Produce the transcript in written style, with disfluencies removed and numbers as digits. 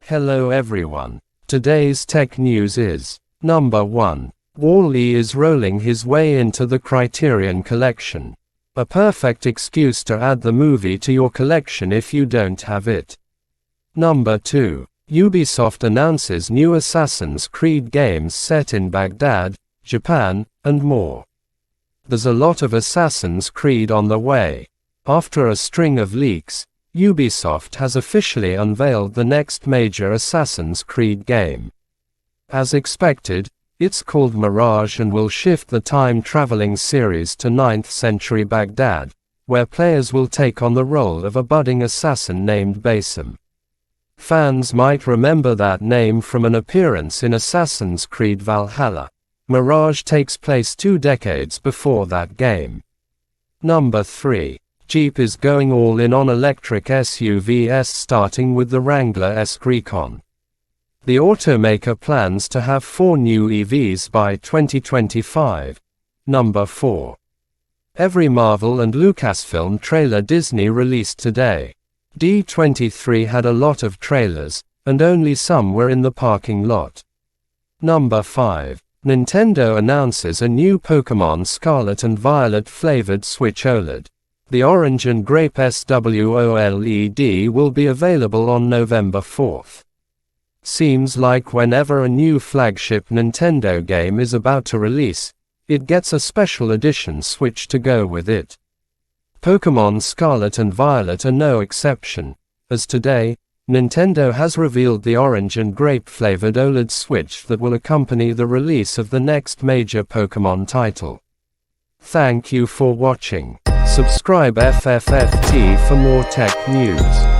Hello everyone. Today's tech news is: Number 1. Wall-E is rolling his way into the Criterion Collection. A perfect excuse to add the movie to your collection if you don't have it. Number 2. Ubisoft announces new Assassin's Creed games set in Baghdad, Japan, and more. There's a lot of Assassin's Creed on the way. After a string of leaks, Ubisoft has officially unveiled the next major Assassin's Creed game. As expected, it's called Mirage and will shift the time-traveling series to 9th century Baghdad, where players will take on the role of a budding assassin named Basim. Fans might remember that name from an appearance in Assassin's Creed Valhalla. Mirage takes place 2 decades before that game. Number 3. Jeep is going all in on electric SUVs starting with the WRANGLER-ESQUE RECON. The automaker plans to have 4 new EVs by 2025. Number 4. Every Marvel and Lucasfilm trailer Disney released today. D23 had a lot of trailers, and only some were in the parking lot. Number 5. Nintendo announces a new Pokémon Scarlet and Violet flavored Switch OLED. The orange and grape SWOLED will be available on November 4th. Seems like whenever a new flagship Nintendo game is about to release, it gets a special edition Switch to go with it. Pokémon Scarlet and Violet are no exception, as today, Nintendo has revealed the orange and grape flavored OLED Switch that will accompany the release of the next major Pokémon title. Thank you for watching. Subscribe FFFT for more tech news.